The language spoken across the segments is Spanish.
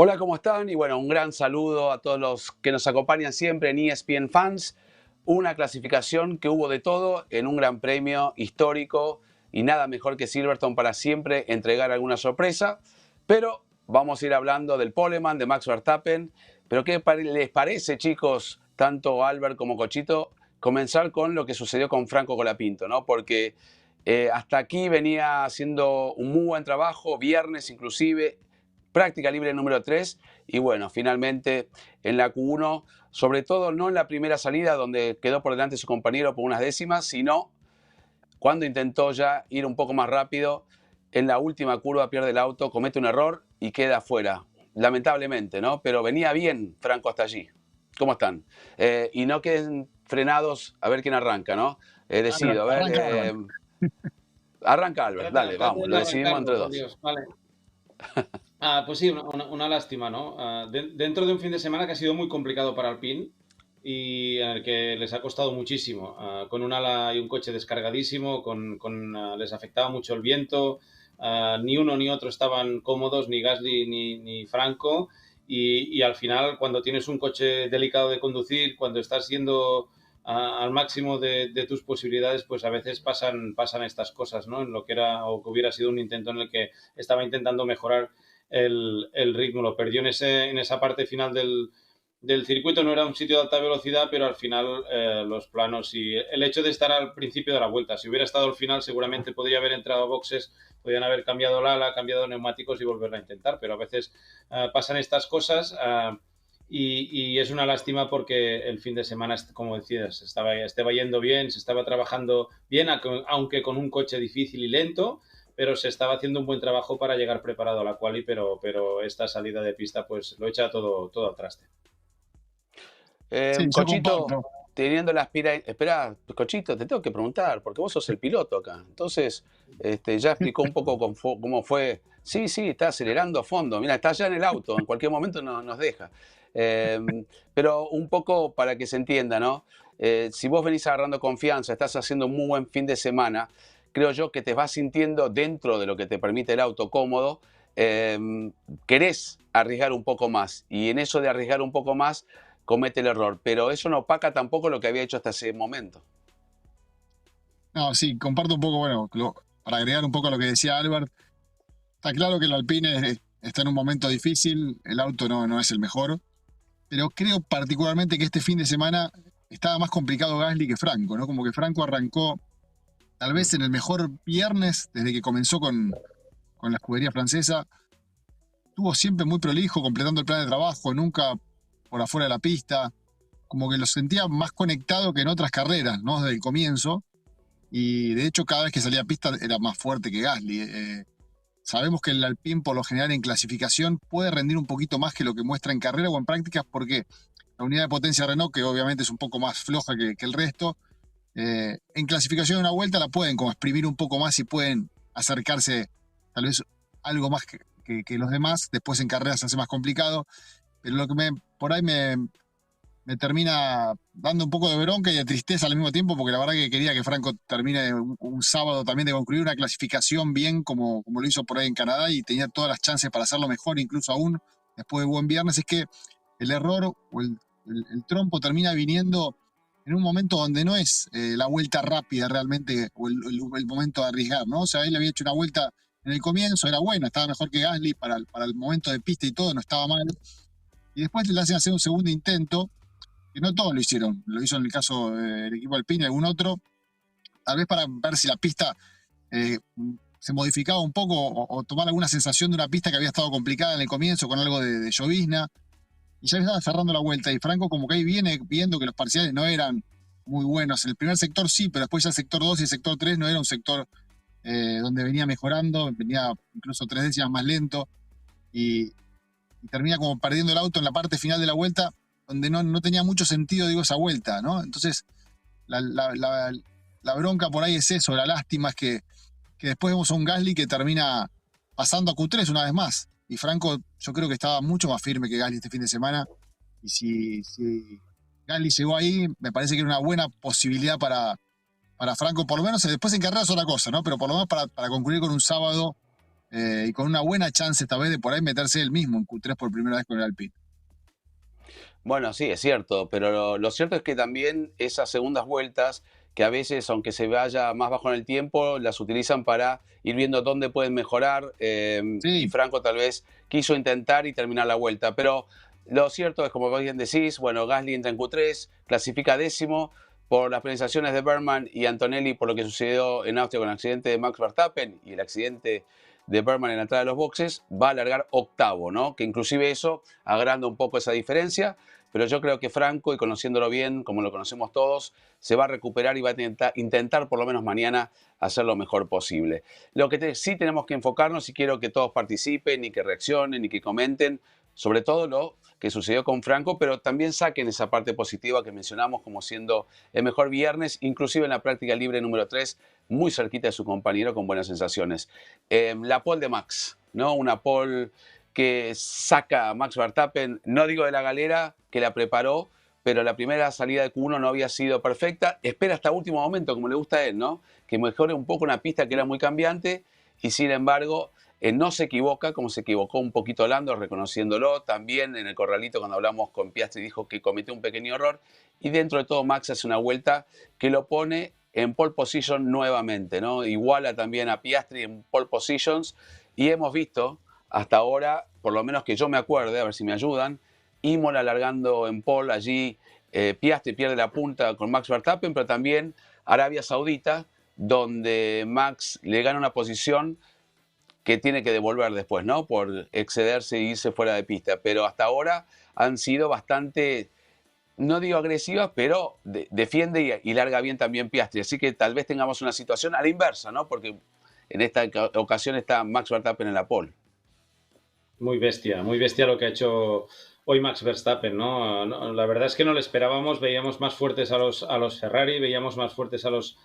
Hola, ¿cómo están? Y bueno, un gran saludo a todos los que nos acompañan siempre en ESPN Fans. Una clasificación que hubo de todo en un gran premio histórico y nada mejor que Silverstone para siempre entregar alguna sorpresa. Pero vamos a ir hablando del Poleman, de Max Verstappen. Pero ¿qué les parece, chicos, tanto Albert como Cochito, comenzar con lo que sucedió con Franco Colapinto, ¿no? Porque hasta aquí venía haciendo un muy buen trabajo, viernes inclusive, práctica libre número 3 y bueno, finalmente en la Q1, sobre todo no en la primera salida donde quedó por delante su compañero por unas décimas, sino cuando intentó ya ir un poco más rápido, en la última curva pierde el auto, comete un error y queda fuera, lamentablemente, ¿no? Pero venía bien Franco hasta allí. ¿Cómo están? Y no queden frenados a ver quién arranca, ¿no? Decido, a ver, Arranca Álvaro. arranca Albert, dale, Trata vamos, de lo no decidimos arrancarlo, entre por dos. Dios. Vale. Pues sí, una lástima, ¿no? Dentro de un fin de semana que ha sido muy complicado para Alpine y en el que les ha costado muchísimo. Con un ala y un coche descargadísimo, les afectaba mucho el viento. Ni uno ni otro estaban cómodos, ni Gasly ni Franco. Y al final, cuando tienes un coche delicado de conducir, cuando estás yendo al máximo de tus posibilidades, pues a veces pasan estas cosas, ¿no? En lo que era o que hubiera sido un intento en el que estaba intentando mejorar el ritmo. Lo perdió en esa parte final del circuito. No era un sitio de alta velocidad, pero al final los planos y el hecho de estar al principio de la vuelta. Si hubiera estado al final, seguramente podría haber entrado a boxes, podrían haber cambiado la ala, cambiado neumáticos y volverla a intentar. Pero a veces pasan estas cosas. Y es una lástima porque el fin de semana, como decías, estaba yendo bien, se estaba trabajando bien, aunque con un coche difícil y lento, pero se estaba haciendo un buen trabajo para llegar preparado a la quali, pero esta salida de pista pues lo echa todo al traste. Eh, Sí, yo Cochito, comparto. teniendo la aspira... Espera, Cochito, te tengo que preguntar, porque vos sos el piloto acá. Entonces, ya explicó un poco cómo fue. Sí, sí, está acelerando a fondo. Mira, está ya en el auto, en cualquier momento nos deja. Eh, pero un poco para que se entienda, ¿no? Si vos venís agarrando confianza, estás haciendo un muy buen fin de semana, creo yo que te vas sintiendo dentro de lo que te permite el auto cómodo. eh, Querés arriesgar un poco más. Y en eso de arriesgar un poco más comete el error, pero eso no opaca tampoco lo que había hecho hasta ese momento. No, sí, comparto un poco, bueno, para agregar un poco a lo que decía Albert, está claro que el Alpine está en un momento difícil, el auto no es el mejor, pero creo particularmente que este fin de semana estaba más complicado Gasly que Franco, ¿no? Como que Franco arrancó tal vez en el mejor viernes desde que comenzó con la escudería francesa. Estuvo siempre muy prolijo, completando el plan de trabajo, nunca por afuera de la pista. Como que lo sentía más conectado que en otras carreras, ¿no? Desde el comienzo. Y de hecho, cada vez que salía a pista era más fuerte que Gasly. Sabemos que el Alpine, por lo general, en clasificación puede rendir un poquito más que lo que muestra en carrera o en prácticas, porque la unidad de potencia Renault, que obviamente es un poco más floja que el resto, en clasificación de una vuelta la pueden como exprimir un poco más y pueden acercarse tal vez algo más que los demás. Después en carreras se hace más complicado, pero lo que por ahí me termina dando un poco de bronca y de tristeza al mismo tiempo, porque la verdad que quería que Franco termine un sábado también de concluir una clasificación bien como lo hizo por ahí en Canadá, y tenía todas las chances para hacerlo mejor, incluso aún después de buen viernes. Es que el error o el trompo termina viniendo en un momento donde no es la vuelta rápida realmente, o el momento de arriesgar, ¿no? O sea, él había hecho una vuelta en el comienzo, era buena, estaba mejor que Gasly para el momento de pista y todo, no estaba mal. Y después le hacen hacer un segundo intento, que no todos lo hicieron, lo hizo en el caso del equipo Alpine, algún otro, tal vez para ver si la pista eh, se modificaba un poco o tomar alguna sensación de una pista que había estado complicada en el comienzo con algo de llovizna, y ya estaba cerrando la vuelta, y Franco como que ahí viene viendo que los parciales no eran muy buenos. En el primer sector sí, pero después ya el sector 2 y el sector 3 no era un sector donde venía mejorando, venía incluso 3 décimas más lento, y termina como perdiendo el auto en la parte final de la vuelta, donde no tenía mucho sentido, digo, esa vuelta, ¿no? Entonces, la, la, la, la bronca por ahí es eso, la lástima es que después vemos a un Gasly que termina pasando a Q3 una vez más. Y Franco, yo creo que estaba mucho más firme que Gasly este fin de semana. Y si Gasly llegó ahí, me parece que era una buena posibilidad para Franco, por lo menos después en carrera es otra cosa, ¿no? Pero por lo menos para concluir con un sábado y con una buena chance esta vez de por ahí meterse él mismo en Q3 por primera vez con el Alpine. Bueno, sí, es cierto, pero lo cierto es que también esas segundas vueltas, que a veces, aunque se vaya más bajo en el tiempo, las utilizan para ir viendo dónde pueden mejorar, y Sí, Franco tal vez quiso intentar y terminar la vuelta, pero lo cierto es, como bien decís, bueno, Gasly entra en Q3, clasifica décimo por las penalizaciones de Berman y Antonelli por lo que sucedió en Austria con el accidente de Max Verstappen y el accidente de Berman en la entrada de los boxes, va a alargar octavo, ¿no? Que inclusive eso agranda un poco esa diferencia, pero yo creo que Franco, y conociéndolo bien, como lo conocemos todos, se va a recuperar y va a intentar por lo menos mañana hacer lo mejor posible. Lo que sí tenemos que enfocarnos, y quiero que todos participen y que reaccionen y que comenten, sobre todo lo que sucedió con Franco, pero también saquen esa parte positiva que mencionamos como siendo el mejor viernes, inclusive en la práctica libre número 3, muy cerquita de su compañero con buenas sensaciones. La pole de Max, ¿no? Una pole que saca a Max Verstappen, no digo de la galera, que la preparó, pero la primera salida de Q1 no había sido perfecta. Espera hasta último momento, como le gusta a él, ¿no? Que mejore un poco una pista que era muy cambiante y sin embargo no se equivoca, como se equivocó un poquito Lando, reconociéndolo. También en el corralito, cuando hablamos con Piastri, dijo que cometió un pequeño error. Y dentro de todo, Max hace una vuelta que lo pone en pole position nuevamente, ¿no? Iguala también a Piastri en pole positions. Y hemos visto hasta ahora, por lo menos que yo me acuerde, a ver si me ayudan, Imola largando en pole allí, Piastri pierde la punta con Max Verstappen, pero también Arabia Saudita, donde Max le gana una posición que tiene que devolver después, ¿no? Por excederse e irse fuera de pista. Pero hasta ahora han sido bastante, no digo agresivas, pero defiende y larga bien también Piastri. Así que tal vez tengamos una situación a la inversa, ¿no? Porque en esta ocasión está Max Verstappen en la pole. Muy bestia lo que ha hecho hoy Max Verstappen, ¿no? La verdad es que no lo esperábamos, veíamos más fuertes a los Ferrari, veíamos más fuertes a los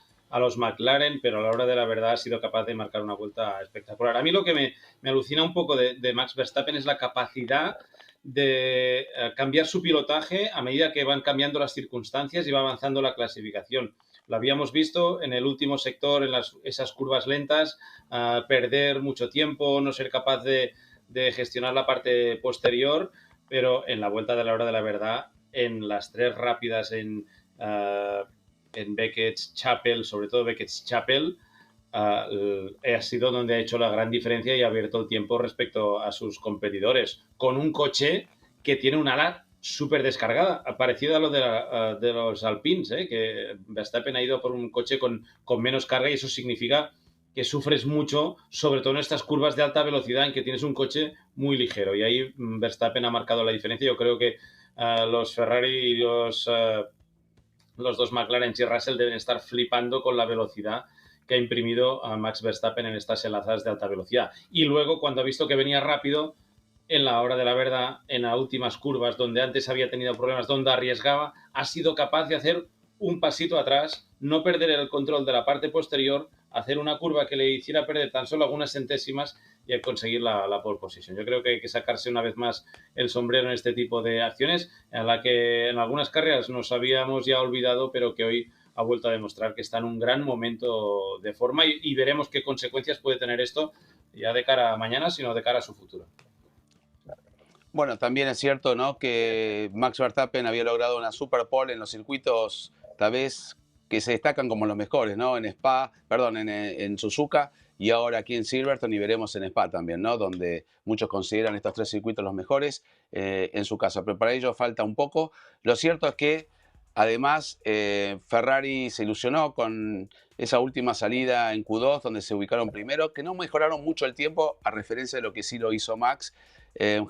McLaren, pero a la hora de la verdad ha sido capaz de marcar una vuelta espectacular. A mí lo que me alucina un poco de Max Verstappen es la capacidad de cambiar su pilotaje a medida que van cambiando las circunstancias y va avanzando la clasificación. Lo habíamos visto en el último sector, en esas curvas lentas, perder mucho tiempo, no ser capaz de gestionar la parte posterior, pero en la vuelta de la hora de la verdad, en las tres rápidas en Beckett's Chapel, sobre todo Beckett's Chapel, ha sido donde ha hecho la gran diferencia y ha abierto el tiempo respecto a sus competidores, con un coche que tiene un ala súper descargada, parecido a lo de los Alpines, que Verstappen ha ido por un coche con menos carga y eso significa que sufres mucho, sobre todo en estas curvas de alta velocidad en que tienes un coche muy ligero. Y ahí Verstappen ha marcado la diferencia. Yo creo que los Ferrari y los dos McLaren y Russell deben estar flipando con la velocidad que ha imprimido a Max Verstappen en estas enlazadas de alta velocidad. Y luego, cuando ha visto que venía rápido, en la hora de la verdad, en las últimas curvas, donde antes había tenido problemas, donde arriesgaba, ha sido capaz de hacer un pasito atrás, no perder el control de la parte posterior, hacer una curva que le hiciera perder tan solo algunas centésimas y conseguir la pole position. Yo creo que hay que sacarse una vez más el sombrero en este tipo de acciones, en la que en algunas carreras nos habíamos ya olvidado, pero que hoy ha vuelto a demostrar que está en un gran momento de forma y veremos qué consecuencias puede tener esto ya de cara a mañana, sino de cara a su futuro. Bueno, también es cierto, ¿no? Que Max Verstappen había logrado una super pole en los circuitos, tal vez que se destacan como los mejores, ¿no? En Spa, perdón, en Suzuka y ahora aquí en Silverstone y veremos en Spa también, ¿no? Donde muchos consideran estos tres circuitos los mejores en su casa. Pero para ello falta un poco. Lo cierto es que además Ferrari se ilusionó con esa última salida en Q2 donde se ubicaron primero, que no mejoraron mucho el tiempo a referencia de lo que sí lo hizo Max.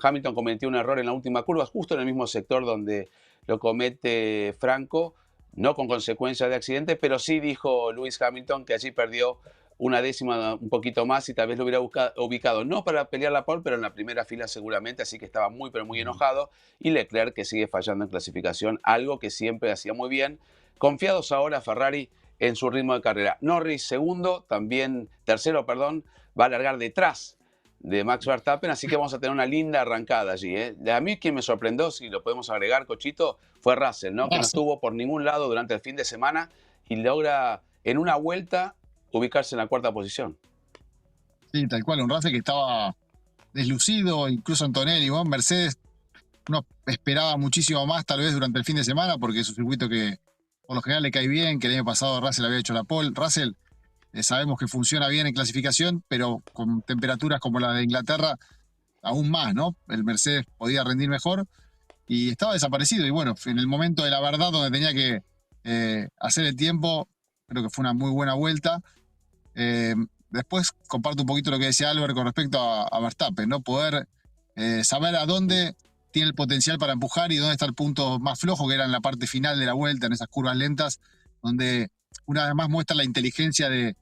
Hamilton cometió un error en la última curva, justo en el mismo sector donde lo comete Franco, no con consecuencia de accidente, pero sí dijo Lewis Hamilton que allí perdió una décima, un poquito más, y tal vez lo hubiera ubicado, no para pelear la pole, pero en la primera fila seguramente, así que estaba muy, pero muy enojado. Y Leclerc, que sigue fallando en clasificación, algo que siempre hacía muy bien. Confiados ahora Ferrari en su ritmo de carrera. Norris segundo, también tercero, perdón, va a largar detrás de Max Verstappen, así que vamos a tener una linda arrancada allí. A mí quien me sorprendió, si lo podemos agregar, Cochito, fue Russell, ¿no? Que no estuvo por ningún lado durante el fin de semana y logra en una vuelta ubicarse en la cuarta posición. Sí, tal cual, un Russell que estaba deslucido, incluso Antonelli, ¿no? Mercedes, uno esperaba muchísimo más tal vez durante el fin de semana, porque es un circuito que por lo general le cae bien, que el año pasado Russell había hecho la pole. Russell sabemos que funciona bien en clasificación, pero con temperaturas como la de Inglaterra, aún más, ¿no? El Mercedes podía rendir mejor y estaba desaparecido. Y bueno, en el momento de la verdad, donde tenía que hacer el tiempo, creo que fue una muy buena vuelta. Después comparto un poquito lo que decía Albert con respecto a Verstappen, ¿no? Poder saber a dónde tiene el potencial para empujar y dónde está el punto más flojo, que era en la parte final de la vuelta, en esas curvas lentas, donde una vez más muestra la inteligencia de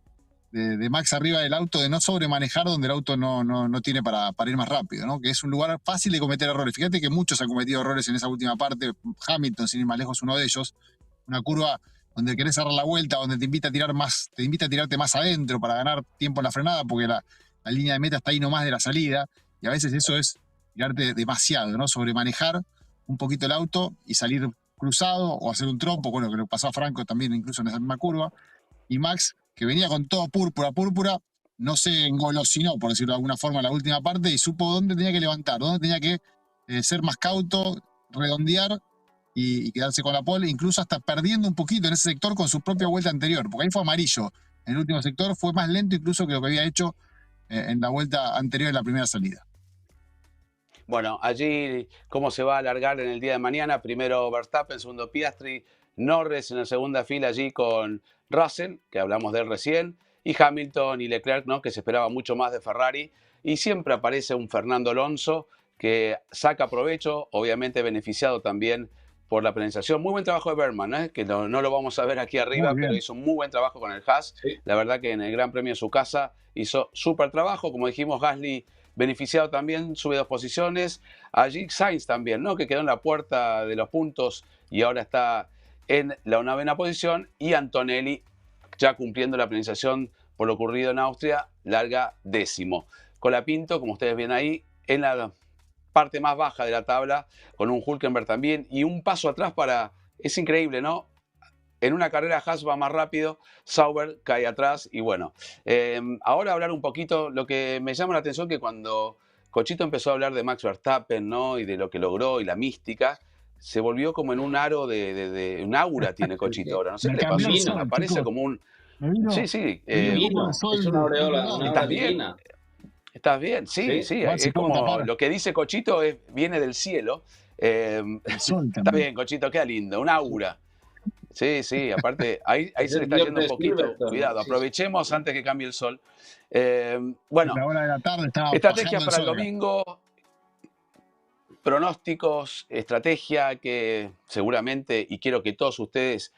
Max arriba del auto, de no sobremanejar donde el auto no tiene para ir más rápido, ¿no? Que es un lugar fácil de cometer errores. Fíjate que muchos han cometido errores en esa última parte. Hamilton, sin ir más lejos, uno de ellos. Una curva donde querés cerrar la vuelta, donde te invita a tirar más, te invita a tirarte más adentro para ganar tiempo en la frenada, porque la línea de meta está ahí nomás de la salida, y a veces eso es tirarte demasiado, ¿no? Sobremanejar un poquito el auto y salir cruzado o hacer un trompo, bueno, que lo pasó a Franco también incluso en esa misma curva, y Max, que venía con todo púrpura, no se engolosinó, por decirlo de alguna forma, en la última parte y supo dónde tenía que levantar, dónde tenía que ser más cauto, redondear y quedarse con la pole, incluso hasta perdiendo un poquito en ese sector con su propia vuelta anterior, porque ahí fue amarillo. En el último sector fue más lento incluso que lo que había hecho en la vuelta anterior en la primera salida. Bueno, allí cómo se va a alargar en el día de mañana. Primero Verstappen, segundo Piastri, Norris en la segunda fila allí con Russell, que hablamos de él recién, y Hamilton y Leclerc, ¿no? Que se esperaba mucho más de Ferrari. Y siempre aparece un Fernando Alonso que saca provecho, obviamente beneficiado también por la penalización. Muy buen trabajo de Bergman, ¿eh? Que no lo vamos a ver aquí arriba, pero hizo un muy buen trabajo con el Haas. Sí. La verdad que en el Gran Premio de su casa hizo súper trabajo. Como dijimos, Gasly beneficiado también, sube 2 posiciones. Allí Sainz también, ¿no? Que quedó en la puerta de los puntos y ahora está en la 9ª posición. Y Antonelli, ya cumpliendo la penalización por lo ocurrido en Austria, larga 10º. Colapinto, como ustedes ven ahí, en la parte más baja de la tabla, con un Hülkenberg también, y un paso atrás para... Es increíble, ¿no? En una carrera Haas va más rápido, Sauber cae atrás y bueno. Ahora hablar un poquito, lo que me llama la atención que cuando Cochito empezó a hablar de Max Verstappen, ¿no? Y de lo que logró y la mística, se volvió como en un aro de un aura tiene Cochito ahora. No sé qué le pasó, Divino. aparece chicos. como un... Me vino, Sí, sí. Divino. Es una aureola, una ¿Estás aura bien? divina. ¿Estás bien? Sí, Sí. sí. Igual se Es pudo como tapar lo que dice Cochito viene del cielo. el sol Está también. bien, Cochito, queda lindo, un aura. Sí, sí, aparte, ahí Es se le el está dios yendo de un poquito. Silverstone. Cuidado, Sí, sí. aprovechemos antes que cambie el sol. A Bueno, la hora de la tarde estaba estrategia bajando el para el sol acá. domingo, pronósticos, estrategia que seguramente, y quiero que todos ustedes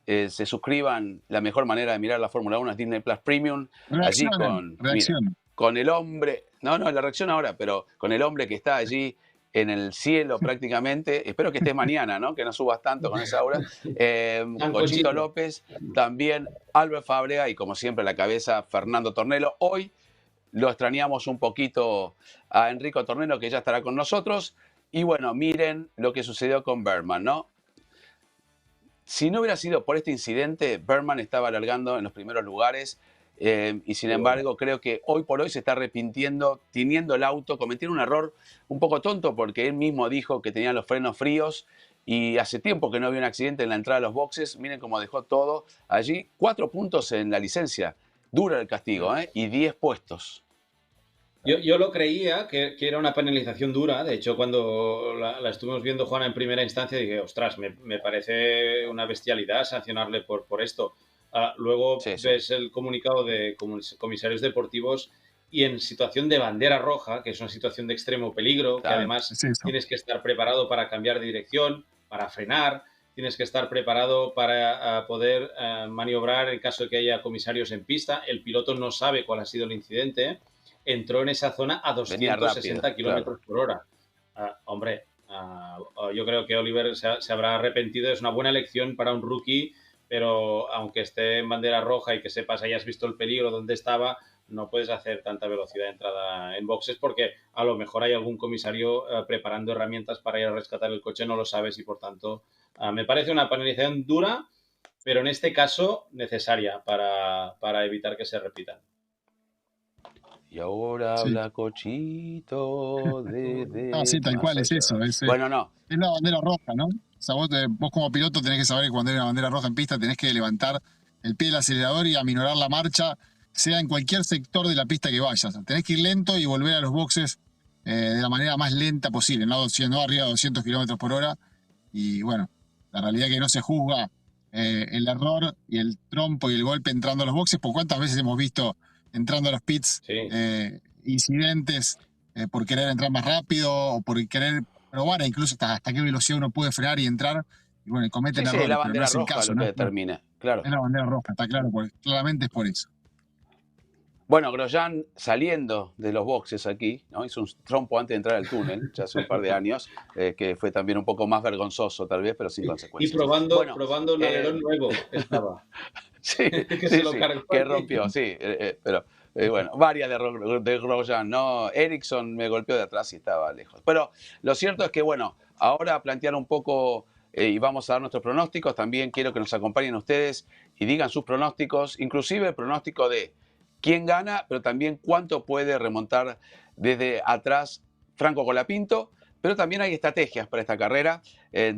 se suscriban, la mejor manera de mirar la Fórmula 1 es Disney Plus Premium, allí miren, Reaccionan. con el hombre, no, la reacción ahora, pero con el hombre que está allí en el cielo prácticamente, espero que estés mañana, ¿no? Que no subas tanto con esa hora. Cochito López, también Albert Fábrega y como siempre a la cabeza Fernando Tornelo. Hoy lo extrañamos un poquito a Enrico Tornelo, que ya estará con nosotros. Y bueno, miren lo que sucedió con Bergman, ¿no? Si no hubiera sido por este incidente, Bergman estaba alargando en los primeros lugares. Y sin embargo, creo que hoy por hoy se está arrepintiendo, teniendo el auto, cometiendo un error un poco tonto porque él mismo dijo que tenía los frenos fríos y hace tiempo que no había un accidente en la entrada de los boxes. Miren cómo dejó todo allí. 4 puntos en la licencia. Dura el castigo, ¿eh? Y 10 puestos. Yo lo creía que era una penalización dura. De hecho, cuando la estuvimos viendo, Juana, en primera instancia, dije, ostras, me parece una bestialidad sancionarle por esto. Luego ves el comunicado de comisarios deportivos y en situación de bandera roja, que es una situación de extremo peligro, que además tienes que estar preparado para cambiar de dirección, para frenar, tienes que estar preparado para poder maniobrar en caso de que haya comisarios en pista. El piloto no sabe cuál ha sido el incidente. Entró en esa zona a 260 kilómetros por hora. Hombre, yo creo que Oliver se habrá arrepentido. Es una buena elección para un rookie, pero aunque esté en bandera roja y que sepas, hayas visto el peligro donde estaba, no puedes hacer tanta velocidad de entrada en boxes porque a lo mejor hay algún comisario preparando herramientas para ir a rescatar el coche, no lo sabes y por tanto me parece una penalización dura, pero en este caso necesaria para evitar que se repitan. Y ahora Sí. habla Cochito No, desde sí, tal más cual es eso. allá. Es Bueno, no. la bandera roja, ¿no? O sea, vos como piloto tenés que saber que cuando hay una bandera roja en pista tenés que levantar el pie del acelerador y aminorar la marcha, sea en cualquier sector de la pista que vayas. Tenés que ir lento y volver a los boxes de la manera más lenta posible, no arriba de 200 kilómetros por hora. Y bueno, la realidad es que no se juzga el error y el trompo y el golpe entrando a los boxes, por cuántas veces hemos visto entrando a los pits Sí. incidentes por querer entrar más rápido o por querer probar incluso hasta qué velocidad uno puede frenar y entrar. Y bueno, cometen Sí, sí, es la errores, pero no bandera es el roja caso, lo ¿no? que determina, claro. Es la bandera roja, está claro, claramente es por eso. Bueno, Grosjean saliendo de los boxes aquí, ¿no? Hizo un trompo antes de entrar al túnel, ya hace un par de años, que fue también un poco más vergonzoso tal vez, pero sin Y consecuencias. probando, Bueno, probando un alerón nuevo estaba. sí, Que se sí, lo sí, cargó que allí. rompió, sí, pero bueno, varias de Grosjean, ¿no? Ericsson me golpeó de atrás y estaba lejos. Pero lo cierto es que, bueno, ahora plantear un poco y vamos a dar nuestros pronósticos, también quiero que nos acompañen ustedes y digan sus pronósticos, inclusive el pronóstico de quién gana, pero también cuánto puede remontar desde atrás Franco Colapinto. Pero también hay estrategias para esta carrera.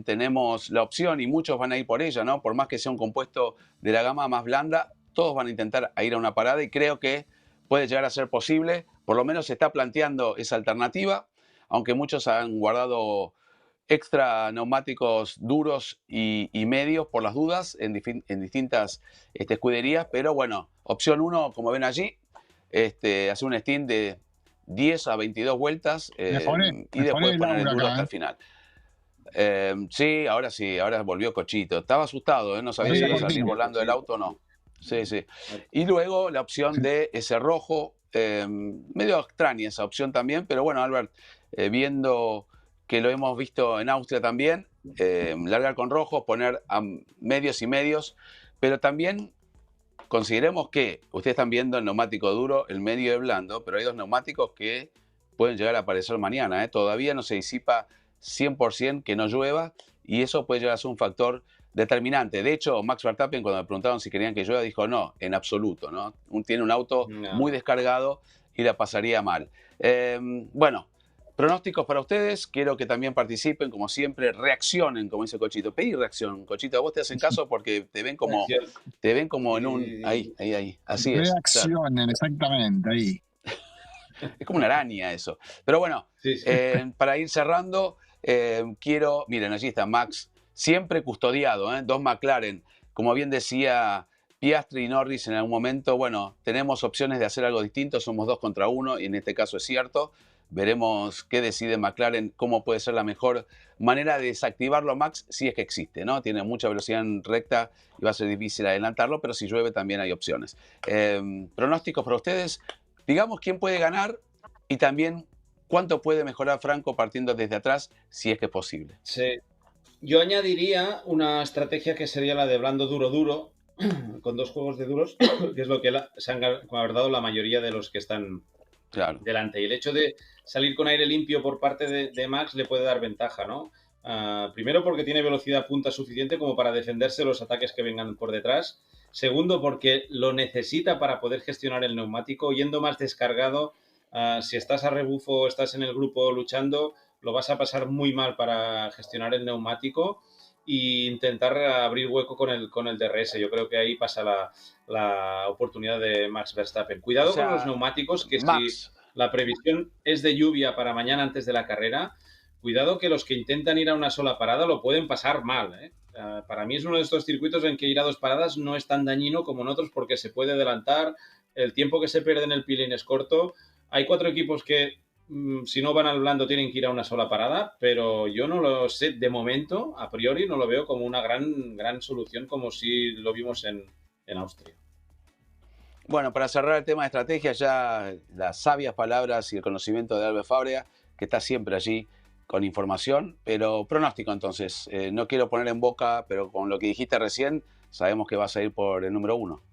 Tenemos la opción y muchos van a ir por ella, ¿no? Por más que sea un compuesto de la gama más blanda, todos van a intentar ir a una parada y creo que puede llegar a ser posible. Por lo menos se está planteando esa alternativa, aunque muchos han guardado extra neumáticos duros y medios por las dudas en distintas escuderías, pero bueno, opción 1, como ven allí, hacer un stint de 10 a 22 vueltas y después poner el Laura duro acá, hasta el final. Sí, ahora volvió Cochito. Estaba asustado, no sabía si Arriba iba a Sí, salir Cortina. volando del auto o no. Sí, sí. Y luego la opción de ese rojo, medio extraña esa opción también, pero bueno, Albert, viendo que lo hemos visto en Austria también, largar con rojos, poner a medios y medios, pero también consideremos que ustedes están viendo el neumático duro, el medio y el blando, pero hay dos neumáticos que pueden llegar a aparecer mañana. Todavía no se disipa 100% que no llueva y eso puede llegar a ser un factor determinante. De hecho, Max Verstappen, cuando me preguntaron si querían que llueva, dijo no, en absoluto, ¿no? Tiene un auto muy descargado y la pasaría mal. Bueno, pronósticos para ustedes. Quiero que también participen, como siempre, reaccionen, como dice Cochito. Pedí reacción, Cochito. Vos te hacen caso porque te ven como en un... Ahí. Así es. Claro. Reaccionen, exactamente, ahí. Es como una araña eso. Pero bueno, Sí, sí. para ir cerrando, miren, allí está Max, siempre custodiado, dos McLaren, como bien decía Piastri y Norris en algún momento, bueno, tenemos opciones de hacer algo distinto, somos 2 contra 1 y en este caso es cierto. Veremos qué decide McLaren, cómo puede ser la mejor manera de desactivarlo a Max, si es que existe, ¿no? Tiene mucha velocidad en recta y va a ser difícil adelantarlo, pero si llueve también hay opciones. Pronósticos para ustedes. Digamos quién puede ganar y también cuánto puede mejorar Franco partiendo desde atrás, si es que es posible. Sí. Yo añadiría una estrategia que sería la de blando duro, con 2 juegos de duros, que es lo que se han guardado la mayoría de los que están delante. Y el hecho de salir con aire limpio por parte de Max le puede dar ventaja, ¿no? Primero porque tiene velocidad punta suficiente como para defenderse los ataques que vengan por detrás. Segundo porque lo necesita para poder gestionar el neumático. Yendo más descargado, si estás a rebufo o estás en el grupo luchando, lo vas a pasar muy mal para gestionar el neumático e intentar abrir hueco con el DRS. Yo creo que ahí pasa la oportunidad de Max Verstappen. Cuidado con los neumáticos, que Max, si la previsión es de lluvia para mañana antes de la carrera, cuidado que los que intentan ir a una sola parada lo pueden pasar mal, ¿eh? Para mí es uno de estos circuitos en que ir a 2 paradas no es tan dañino como en otros porque se puede adelantar, el tiempo que se pierde en el peeling es corto. Hay 4 equipos que si no van al blando tienen que ir a una sola parada, pero yo no lo sé, de momento, a priori no lo veo como una gran solución como si lo vimos en Austria. Bueno, para cerrar el tema de estrategia, ya las sabias palabras y el conocimiento de Albert Fabrea, que está siempre allí con información, pero pronóstico entonces. No quiero poner en boca, pero con lo que dijiste recién, sabemos que vas a ir por el número 1.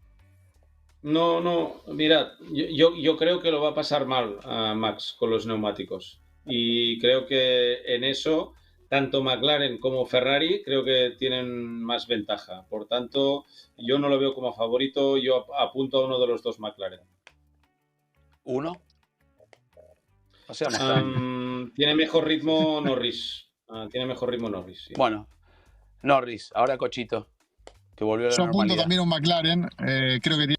No, mira, yo creo que lo va a pasar mal a Max con los neumáticos. Y creo que en eso, tanto McLaren como Ferrari creo que tienen más ventaja. Por tanto, yo no lo veo como favorito, yo apunto a uno de los 2 McLaren. ¿1? O sea, Mustang. Tiene mejor ritmo Norris. Tiene mejor ritmo Norris, sí. Bueno, Norris, ahora Cochito, que volvió a la Yo apunto normalidad. también a un McLaren. Creo que tiene.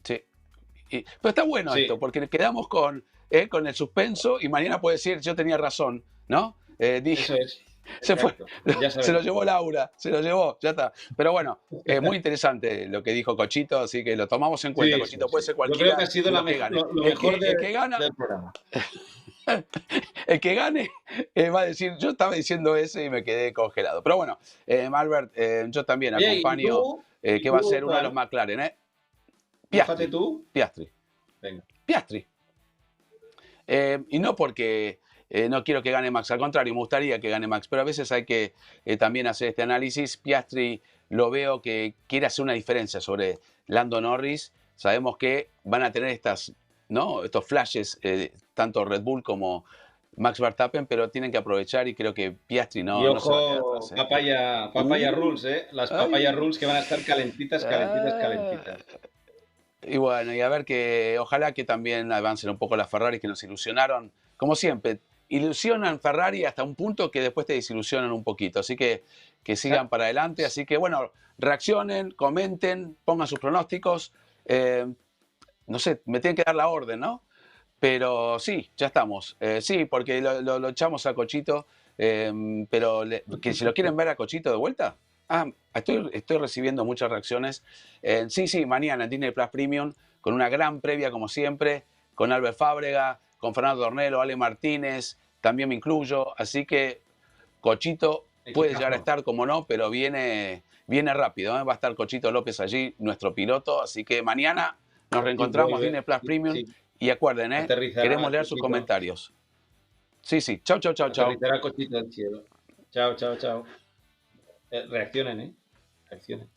Sí. Pero está bueno Sí. esto, porque quedamos con el suspenso y mañana puede decir, yo tenía razón, ¿no? Dije, Eso es. se fue, Ya se lo llevó Laura, se lo llevó, ya está. Pero bueno, muy interesante lo que dijo Cochito, así que lo tomamos en cuenta. Sí, Cochito sí, puede sí. ser Yo cualquiera. creo que ha sido lo mejor el que gana, del programa. el que gane va a decir, yo estaba diciendo ese y me quedé congelado. Pero bueno, Albert, yo también Oye, acompaño que va a ser uno de los McLaren, Mójate tú. Piastri. Venga. Piastri. Y no porque no quiero que gane Max, al contrario, me gustaría que gane Max, pero a veces hay que también hacer este análisis. Piastri lo veo que quiere hacer una diferencia sobre Lando Norris. Sabemos que van a tener estos flashes, tanto Red Bull como Max Verstappen, pero tienen que aprovechar y creo que Piastri no, Y no se va a quedar ojo, atrás. papaya rules, las papaya rules que van a estar calentitas. Y bueno, y a ver que ojalá que también avancen un poco las Ferraris que nos ilusionaron, como siempre, ilusionan Ferrari hasta un punto que después te desilusionan un poquito, así que sigan para adelante, así que bueno, reaccionen, comenten, pongan sus pronósticos, no sé, me tienen que dar la orden, ¿no? Pero sí, ya estamos, sí, porque lo echamos a Cochito, pero que si lo quieren ver a Cochito de vuelta. Estoy recibiendo muchas reacciones. Sí, mañana en Disney Plus Premium, con una gran previa como siempre, con Albert Fábrega, con Fernando Tornelo, Ale Martínez, también me incluyo. Así que Cochito puede llegar a estar, como no, pero viene rápido. Va a estar Cochito López allí, nuestro piloto. Así que mañana nos reencontramos en Disney Plus Premium. Sí. Y acuerden, queremos leer sus comentarios. Sí. Chau. Aterrizará Cochito al cielo. Chao. Reaccionen, reaccionen.